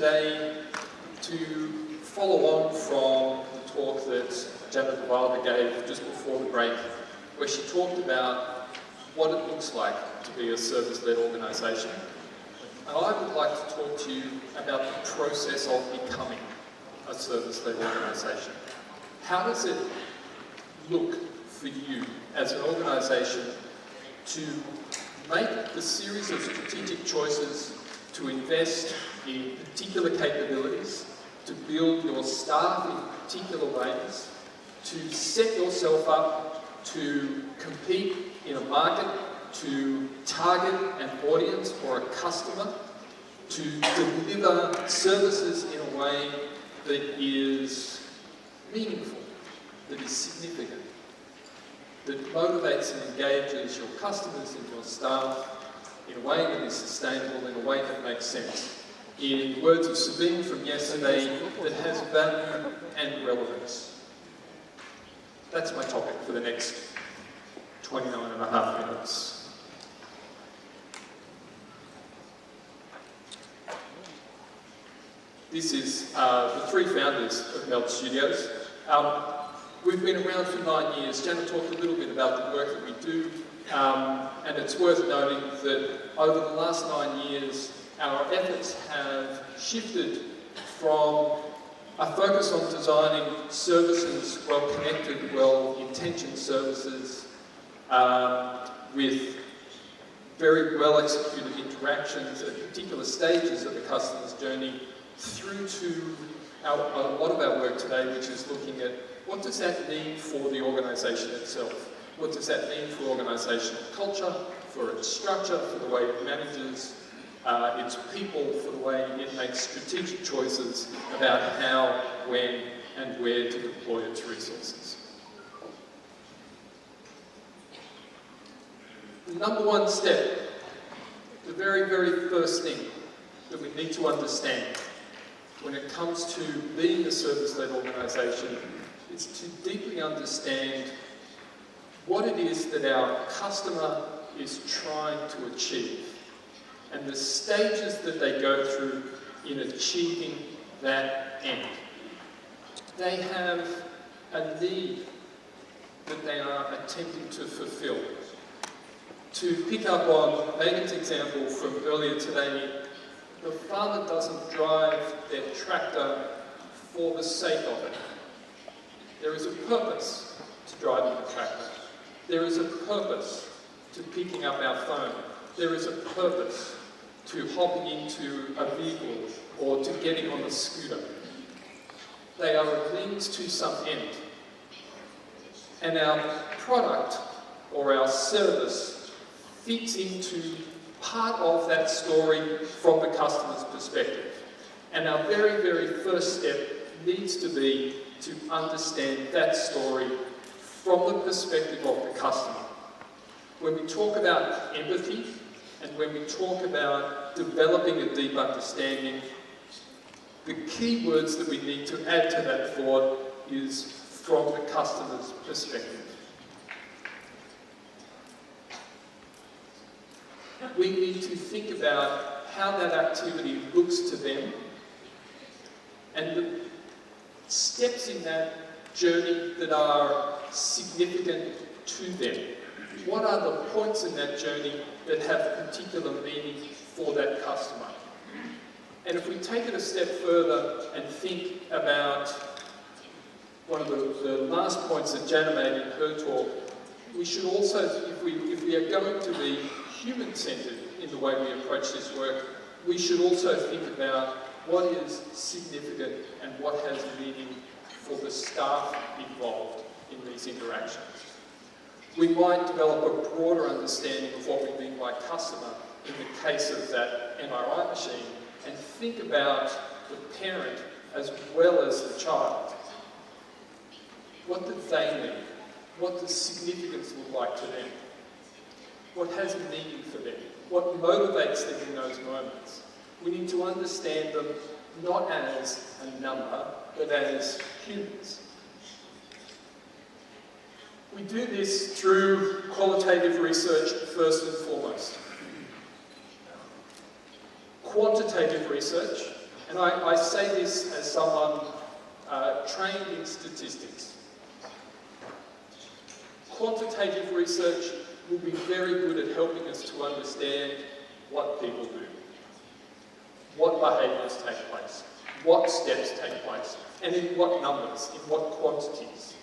today to follow on from the talk that Janet Wilder gave just before the break, where she talked about what it looks like to be a service-led organisation. And I would like to talk to you about the process of becoming a service-led organisation. How does it look for you as an organisation to make the series of strategic choices to invest in particular capabilities, to build your staff in particular ways, to set yourself up to compete in a market, to target an audience or a customer, to deliver services in a way that is meaningful, that is significant, that motivates and engages your customers and your staff in a way that is sustainable, in a way that makes sense. In words of Sabine from yesterday, that has value and relevance. That's my topic for the next 29 and a half minutes. This is the three founders of Melt Studios. We've been around for 9 years. Janet talked a little bit about the work that we do, and it's worth noting that over the last 9 years, our efforts have shifted from a focus on designing services, well-connected, well-intentioned services, with very well-executed interactions at particular stages of the customer's journey, through to a lot of our work today, which is looking at what does that mean for the organisation itself? What does that mean for organisational culture, for its structure, for the way it manages its people, for the way it makes strategic choices about how, when, and where to deploy its resources. The number one step, the very, very first thing that we need to understand when it comes to being a service-led organisation is to deeply understand what it is that our customer is trying to achieve and the stages that they go through in achieving that end. They have a need that they are attempting to fulfill. To pick up on Megan's example from earlier today, the farmer doesn't drive their tractor for the sake of it. There is a purpose to driving the tractor. There is a purpose to picking up our phone. There is a purpose to hopping into a vehicle or to getting on a scooter. They are a means to some end. And our product or our service fits into part of that story from the customer's perspective. And our very, very first step needs to be to understand that story from the perspective of the customer. When we talk about empathy, and when we talk about developing a deep understanding, the key words that we need to add to that thought is from the customer's perspective. We need to think about how that activity looks to them and the steps in that journey that are significant to them. What are the points in that journey that have particular meaning for that customer? And if we take it a step further and think about one of the last points that Jana made in her talk, we should also, if we are going to be human-centred in the way we approach this work, we should also think about what is significant and what has meaning for the staff involved in these interactions. We might develop a broader understanding of what we mean by customer in the case of that MRI machine and think about the parent as well as the child. What do they need? What does significance look like to them? What has meaning for them? What motivates them in those moments? We need to understand them not as a number, but as humans. We do this through qualitative research first and foremost. Quantitative research And I say this as someone trained in statistics. Quantitative research will be very good at helping us to understand what people do, what behaviours take place, what steps take place, and in what numbers, in what quantities.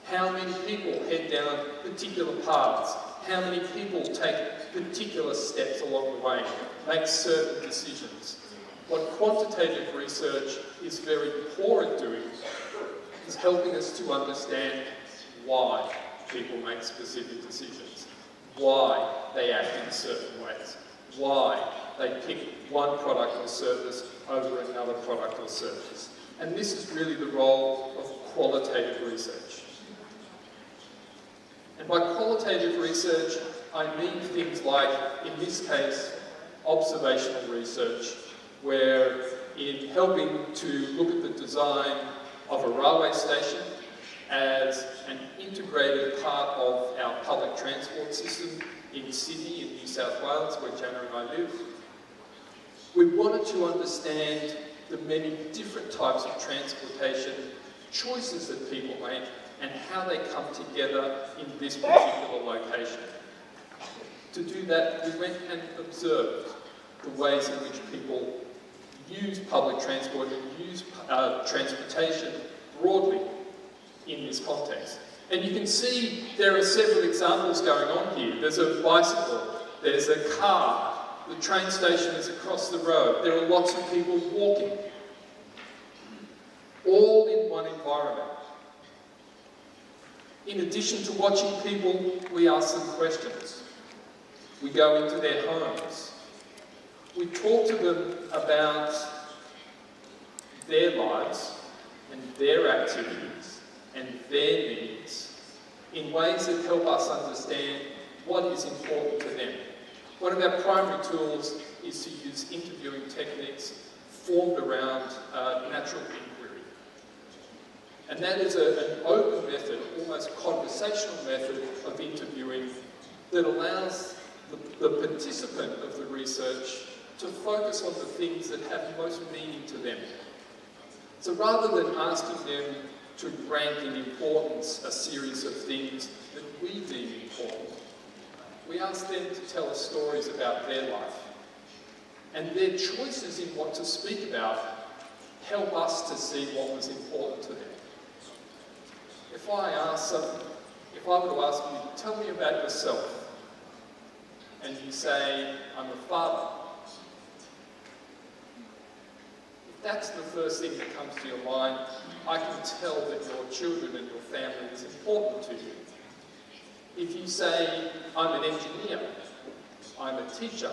How many people head down particular paths, how many people take particular steps along the way, make certain decisions. What quantitative research is very poor at doing is helping us to understand why people make specific decisions, why they act in certain ways, why they pick one product or service over another product or service. And this is really the role of qualitative research. And by qualitative research, I mean things like, in this case, observational research, where in helping to look at the design of a railway station as an integrated part of our public transport system in Sydney, in New South Wales, where Jana and I live, we wanted to understand the many different types of transportation choices that people make and how they come together in this particular location. To do that, we went and observed the ways in which people use public transport and use transportation broadly in this context. And you can see there are several examples going on here. There's a bicycle, there's a car, the train station is across the road, there are lots of people walking, all in one environment. In addition to watching people, we ask them questions. We go into their homes. We talk to them about their lives and their activities and their needs in ways that help us understand what is important to them. One of our primary tools is to use interviewing techniques formed around natural inquiry. And that is an open method, almost conversational method of interviewing that allows the participant of the research to focus on the things that have most meaning to them. So rather than asking them to rank in importance a series of things that we deem important, we ask them to tell us stories about their life. And their choices in what to speak about help us to see what was important to them. If I were to ask you, tell me about yourself, and you say, I'm a father, if that's the first thing that comes to your mind, I can tell that your children and your family is important to you. If you say, I'm an engineer, I'm a teacher,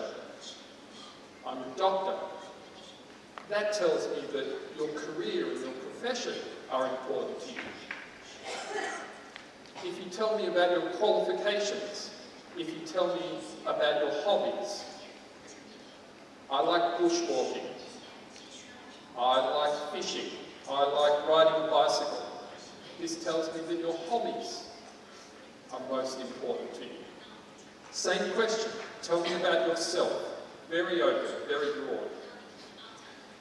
I'm a doctor, that tells me that your career and your profession are important to you. If you tell me about your qualifications, if you tell me about your hobbies, I like bushwalking, I like fishing, I like riding a bicycle. This tells me that your hobbies are most important to you. Same question, tell me about yourself. Very open, very broad.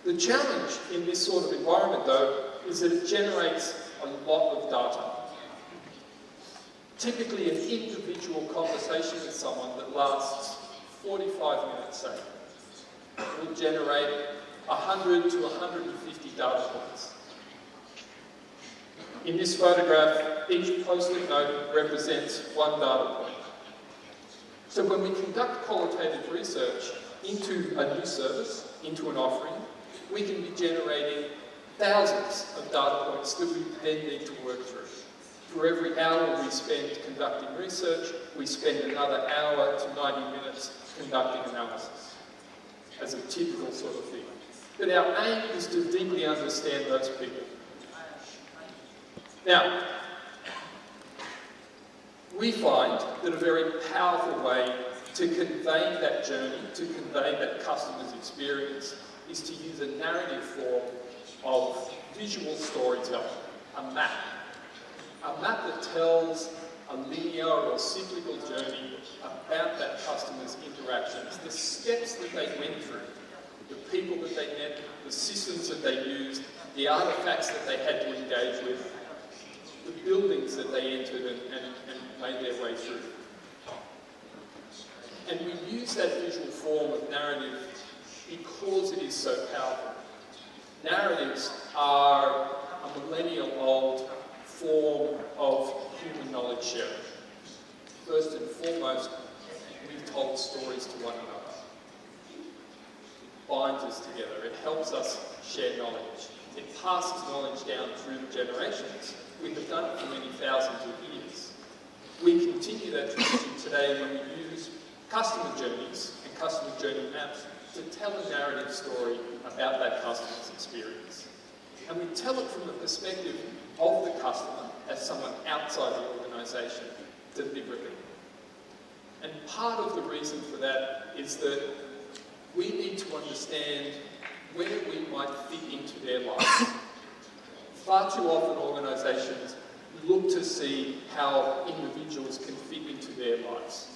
The challenge in this sort of environment, though, is that it generates a lot of data. Typically, an individual conversation with someone that lasts 45 minutes, say, will generate 100 to 150 data points. In this photograph, each post-it note represents one data point. So when we conduct qualitative research into a new service, into an offering, we can be generating thousands of data points that we then need to work through. For every hour we spend conducting research, we spend another hour to 90 minutes conducting analysis, as a typical sort of thing. But our aim is to deeply understand those people. Now, we find that a very powerful way to convey that journey, to convey that customer's experience, is to use a narrative form of visual storytelling, a map. A map that tells a linear or cyclical journey about that customer's interactions, the steps that they went through the people that they met, the systems that they used, the artefacts that they had to engage with, the buildings that they entered and made their way through. And we use that visual form of narrative because it is so powerful. Narratives are a millennial-old form of human knowledge sharing. First and foremost, we've told stories to one another. It binds us together. It helps us share knowledge. It passes knowledge down through the generations. We have done it for many thousands of years. We continue that tradition today when we use customer journeys and customer journey maps to tell a narrative story about that customer's experience. And we tell it from the perspective of the customer as someone outside the organisation deliberately. And part of the reason for that is that we need to understand where we might fit into their lives. Far too often organisations look to see how individuals can fit into their lives.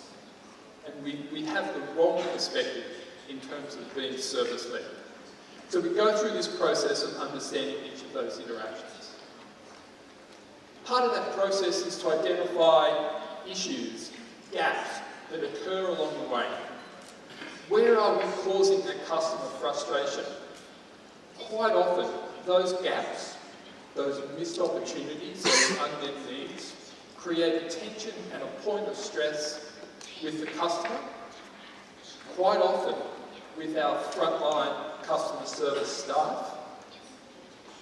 And we have the wrong perspective in terms of being service-led. So we go through this process of understanding each of those interactions. Part of that process is to identify issues, gaps that occur along the way. Where are we causing that customer frustration? Quite often, those gaps, those missed opportunities, those unmet needs, create tension and a point of stress with the customer, quite often with our frontline customer service staff,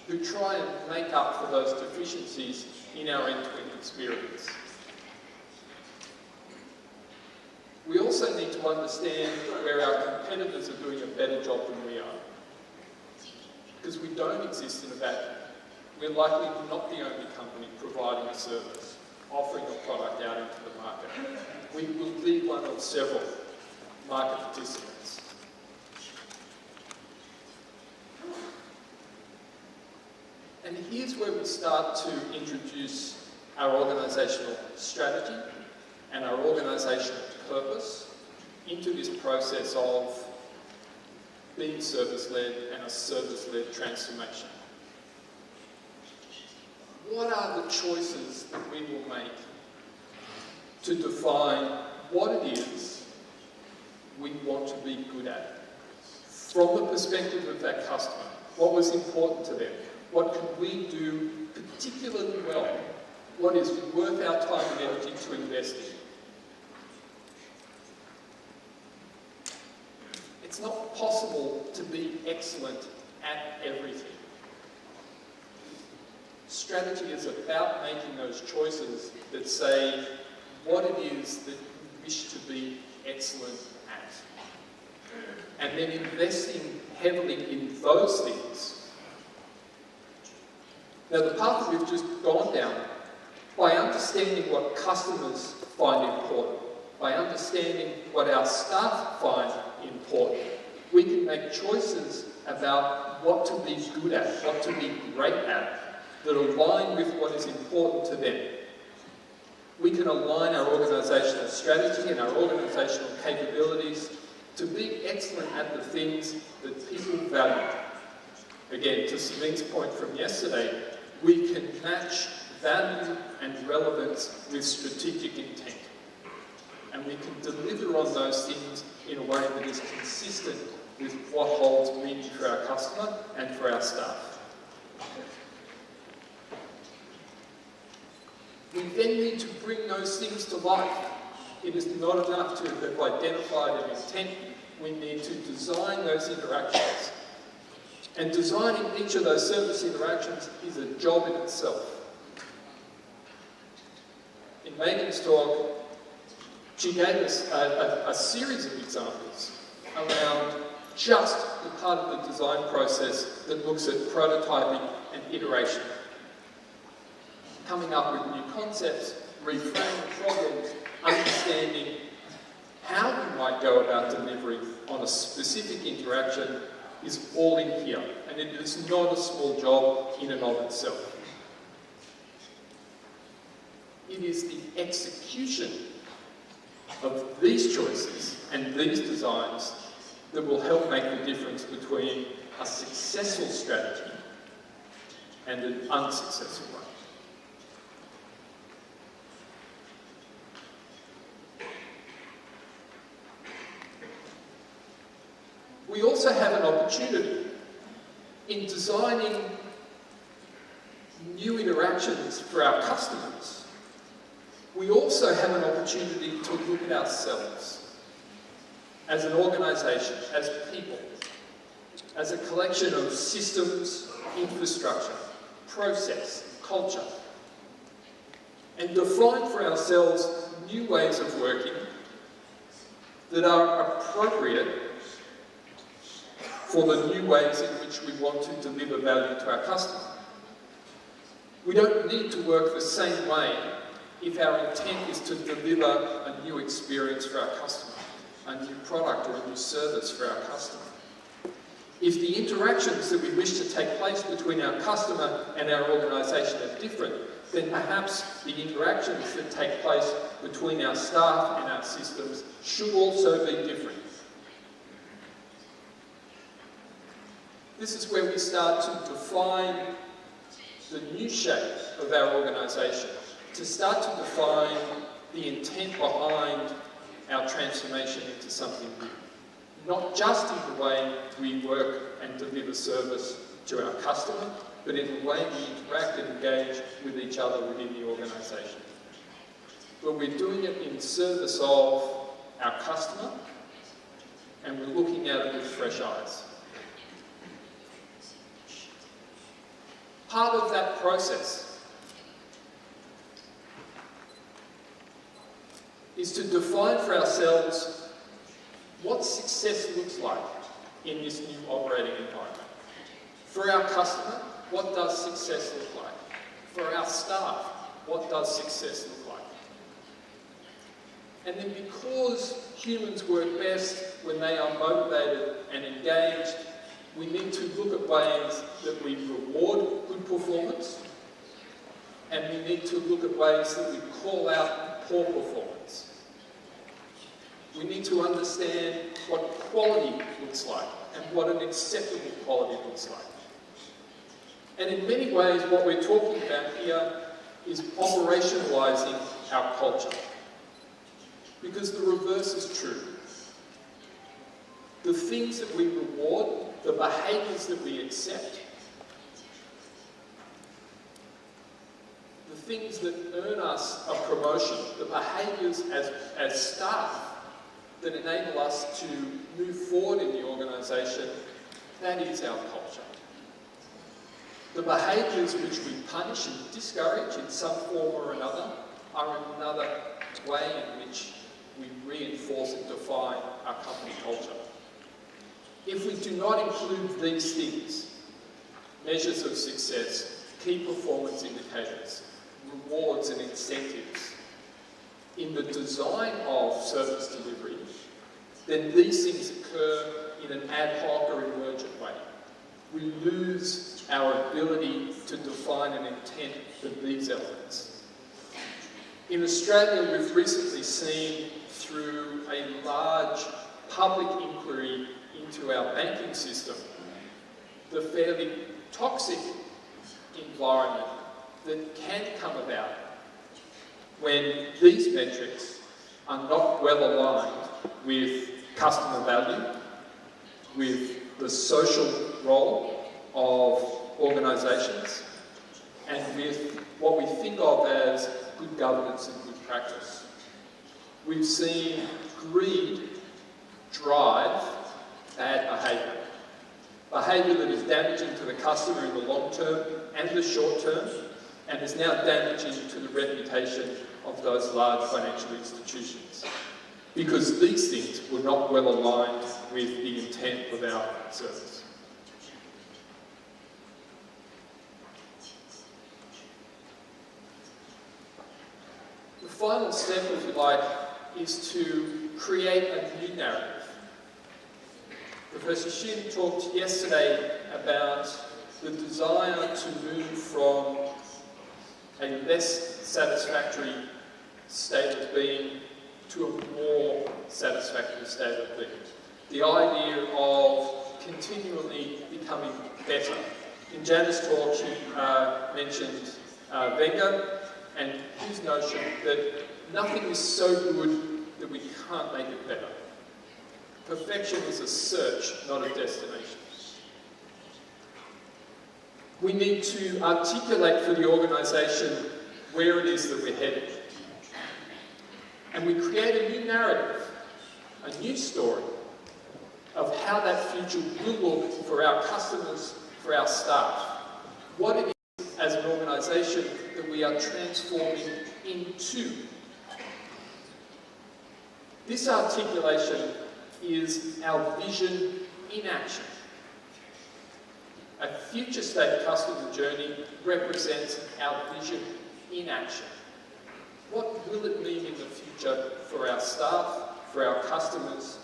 who try and make up for those deficiencies in our end-to-end experience. We also need to understand where our competitors are doing a better job than we are. Because we don't exist in a vacuum. We're likely not the only company providing a service, offering a product out into the market. We will be one of several market participants. And here's where we start to introduce our organisational strategy and our organisational purpose into this process of being service-led and a service-led transformation. What are the choices that we will make to define what it is we want to be good at? From the perspective of that customer, what was important to them? What can we do particularly well? What is worth our time and energy to invest in? It's not possible to be excellent at everything. Strategy is about making those choices that say what it is that you wish to be excellent at. And then investing heavily in those things. Now, the path that we've just gone down, by understanding what customers find important, by understanding what our staff find important, we can make choices about what to be good at, what to be great at, that align with what is important to them. We can align our organisational strategy and our organisational capabilities to be excellent at the things that people value. Again, to Sabine's point from yesterday, we can match value and relevance with strategic intent. And we can deliver on those things in a way that is consistent with what holds meaning for our customer and for our staff. We then need to bring those things to life. It is not enough to have identified an intent. We need to design those interactions. And designing each of those service interactions is a job in itself. In Megan's talk, she gave us a series of examples around just the part of the design process that looks at prototyping and iteration. Coming up with new concepts, reframing problems, understanding how we might go about delivery on a specific interaction is all in here. And it is not a small job in and of itself. It is the execution of these choices and these designs that will help make the difference between a successful strategy and an unsuccessful one. We also have an opportunity in designing new interactions for our customers. We also have an opportunity to look at ourselves as an organisation, as people, as a collection of systems, infrastructure, process, culture, and define for ourselves new ways of working that are appropriate for the new ways in which we want to deliver value to our customer. We don't need to work the same way if our intent is to deliver a new experience for our customer, a new product or a new service for our customer. If the interactions that we wish to take place between our customer and our organisation are different, then perhaps the interactions that take place between our staff and our systems should also be different. This is where we start to define the new shape of our organisation, to start to define the intent behind our transformation into something new. Not just in the way we work and deliver service to our customer, but in the way we interact and engage with each other within the organisation. But we're doing it in service of our customer, and we're looking at it with fresh eyes. Part of that process is to define for ourselves what success looks like in this new operating environment. For our customer, what does success look like? For our staff, what does success look like? And then because humans work best when they are motivated and engaged, we need to look at ways that we reward good performance, and we need to look at ways that we call out poor performance. We need to understand what quality looks like and what an acceptable quality looks like. And in many ways, what we're talking about here is operationalising our culture. Because the reverse is true. The things that we reward, the behaviours that we accept, the things that earn us a promotion, the behaviours as staff that enable us to move forward in the organisation, that is our culture. The behaviours which we punish and discourage in some form or another are another way in which we reinforce and define our company culture. If we do not include these things, measures of success, key performance indicators, rewards and incentives, in the design of service delivery, then these things occur in an ad hoc or emergent way. We lose our ability to define an intent for these elements. In Australia, we've recently seen through a large public inquiry into our banking system the fairly toxic environment that can come about when these metrics are not well aligned with customer value, with the social role of organisations, and with what we think of as good governance and good practice. We've seen greed drive bad behaviour. Behaviour that is damaging to the customer in the long term and the short term, and is now damaging to the reputation of those large financial institutions. Because these things were not well aligned with the intent of our service. The final step, if you like, is to create a new narrative. Professor Shin talked yesterday about the desire to move from a less satisfactory state of being to a more satisfactory state of being. the idea of continually becoming better. In Jan's talk, she mentioned Wenger and his notion that nothing is so good that we can't make it better. Perfection is a search, not a destination. We need to articulate for the organisation where it is that we're headed. And we create a new narrative, a new story of how that future will look for our customers, for our staff. What it is as an organisation that we are transforming into. This articulation is our vision in action. A future state customer journey represents our vision in action. What will it mean in the future for our staff, for our customers,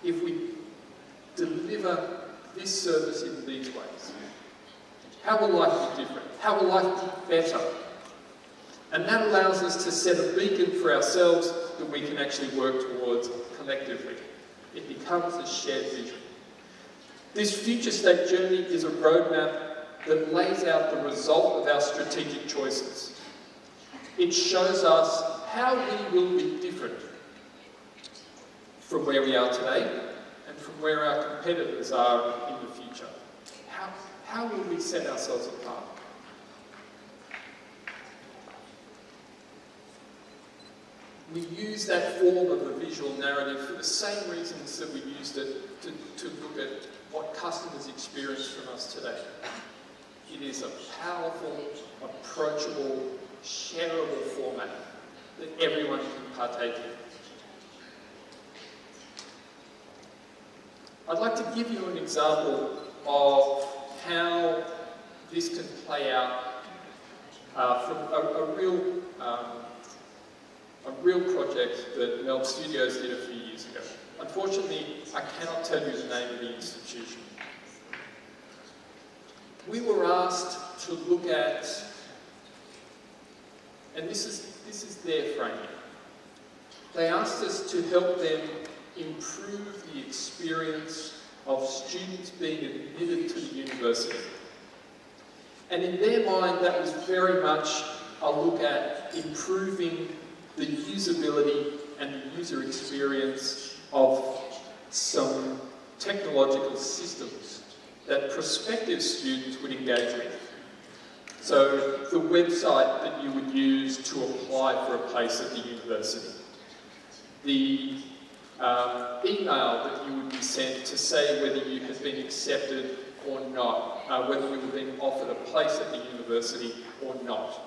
if we deliver this service in these ways? How will life be different? How will life be better? And that allows us to set a beacon for ourselves that we can actually work towards collectively. It becomes a shared vision. This future state journey is a roadmap that lays out the result of our strategic choices. It shows us how we will be different from where we are today and from where our competitors are in the future. How will we set ourselves apart? We use that form of a visual narrative for the same reasons that we used it to look at what customers experience from us today. It is a powerful, approachable, shareable format that everyone can partake in. I'd like to give you an example of how this can play out from a real project that Melb Studios did a few years ago. Unfortunately, I cannot tell you the name of the institution. We were asked to look at, and this is their framing. They asked us to help them improve the experience of students being admitted to the university. And in their mind, that was very much a look at improving the usability and the user experience of some technological systems that prospective students would engage with. So the website that you would use to apply for a place at the university, the email that you would be sent to say whether you had been accepted or not, whether you were being offered a place at the university or not.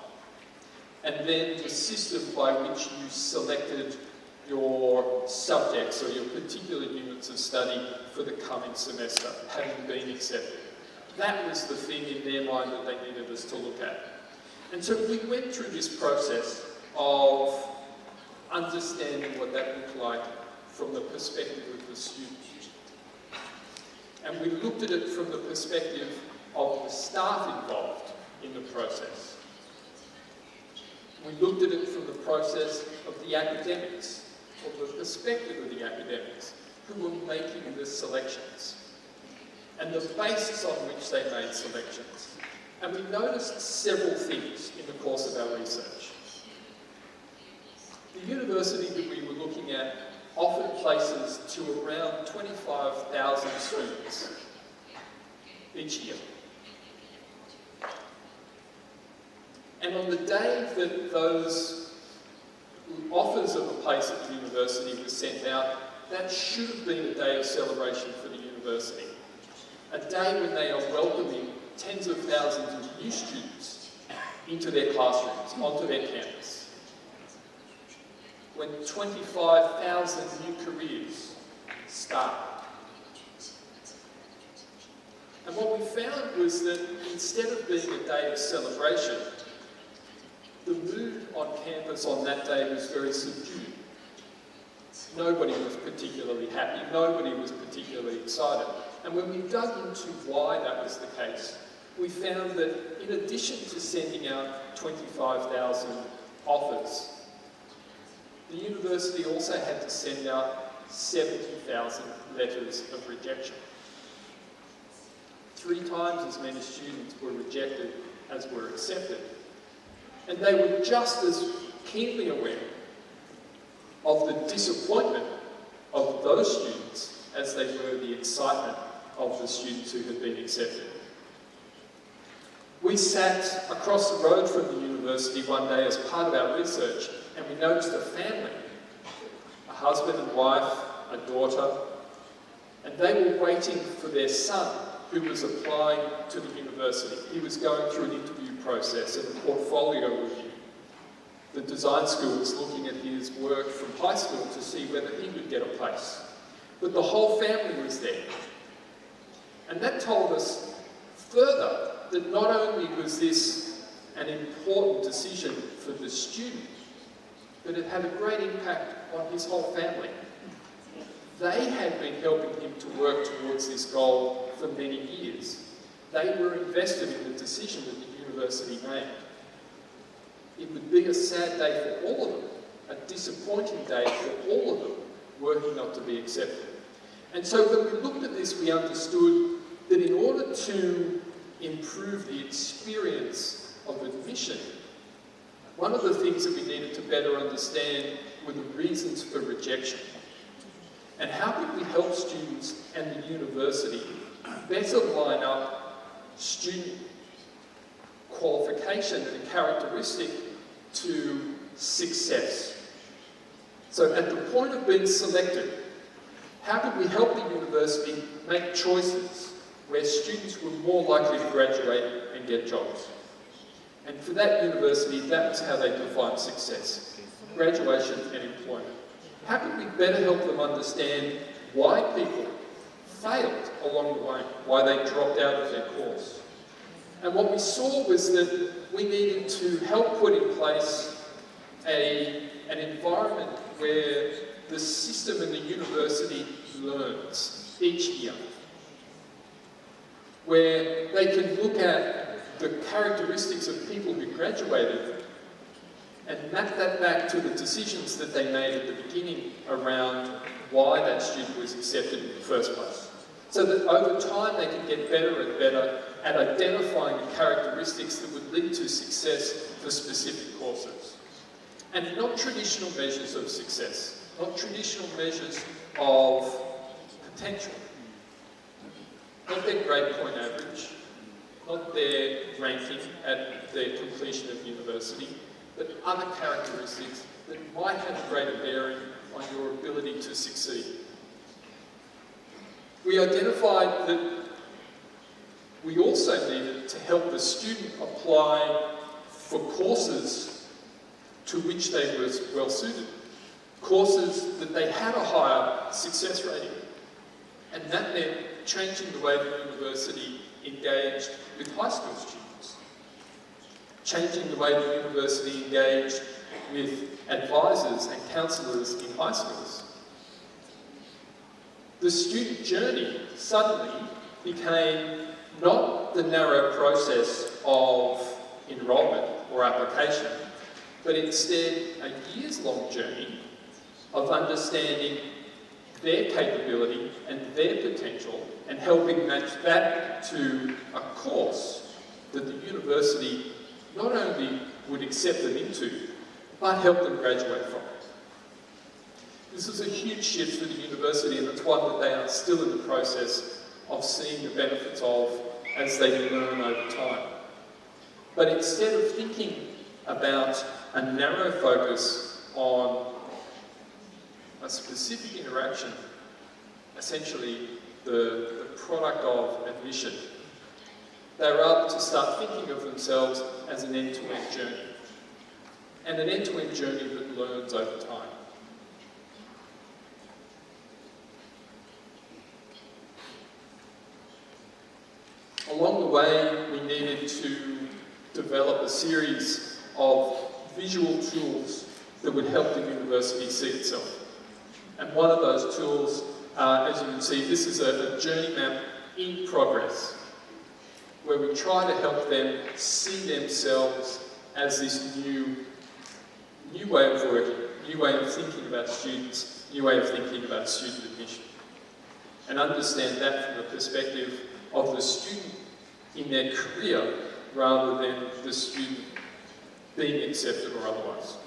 And then the system by which you selected your subjects or your particular units of study for the coming semester, having been accepted. That was the thing in their mind that they needed us to look at. And so we went through this process of understanding what that looked like from the perspective of the student. And we looked at it from the perspective of the staff involved in the process. We looked at it from the process of the academics, or the perspective of the academics, who were making the selections, and the basis on which they made selections. And we noticed several things in the course of our research. The university that we were looking at offered places to around 25,000 students each year. And on the day that those offers of a place at the university were sent out, that should have been a day of celebration for the university. A day when they are welcoming tens of thousands of new students into their classrooms, onto their campus. When 25,000 new careers start. And what we found was that instead of being a day of celebration, the mood on campus on that day was very subdued. Nobody was particularly happy, nobody was particularly excited. And when we dug into why that was the case, we found that in addition to sending out 25,000 offers, the university also had to send out 70,000 letters of rejection. 3 times as many students were rejected as were accepted. And they were just as keenly aware of the disappointment of those students as they were the excitement of the students who had been accepted. We sat across the road from the university one day as part of our research, and we noticed a family, a husband and wife, a daughter, and they were waiting for their son, who was applying to the university. He was going through an interview process and a portfolio review. The design school was looking at his work from high school to see whether he would get a place. But the whole family was there. And that told us further that not only was this an important decision for the student, but it had a great impact on his whole family. They had been helping him to work towards this goal for many years. They were invested in the decision that the university made. It would be a sad day for all of them, a disappointing day for all of them, were he not to be accepted. And so when we looked at this, we understood that in order to improve the experience of admission, one of the things that we needed to better understand were the reasons for rejection. And how could we help students and the university better line up student qualification and characteristic to success? So at the point of being selected, how could we help the university make choices where students were more likely to graduate and get jobs? And for that university, that was how they defined success: graduation and employment. How could we better help them understand why people failed along the way, why they dropped out of their course? And what we saw was that we needed to help put in place an environment where the system and the university learns each year, where they can look at the characteristics of people who graduated and map that back to the decisions that they made at the beginning around why that student was accepted in the first place. So that over time they can get better and better at identifying the characteristics that would lead to success for specific courses. And not traditional measures of success, not traditional measures of potential, not their grade point average, not their ranking at their completion of university, but other characteristics that might have a greater bearing on your ability to succeed. We identified that we also needed to help the student apply for courses to which they were well suited, courses that they had a higher success rating. And that meant changing the way the university engaged with high school students, changing the way the university engaged with advisors and counsellors in high schools. The student journey suddenly became not the narrow process of enrolment or application, but instead a years-long journey of understanding their capability and their potential and helping match that to a course that the university not only would accept them into, but help them graduate from. This is a huge shift for the university, and it's one that they are still in the process of seeing the benefits of as they learn over time. But instead of thinking about a narrow focus on a specific interaction, essentially the product of admission, they were able to start thinking of themselves as an end-to-end journey, and an end-to-end journey that learns over time. Along the way, we needed to develop a series of visual tools that would help the university see itself. And one of those tools, as you can see, this is a journey map in progress, where we try to help them see themselves as this new way of working, new way of thinking about students, new way of thinking about student admission, and understand that from the perspective of the student in their career rather than the student being accepted or otherwise.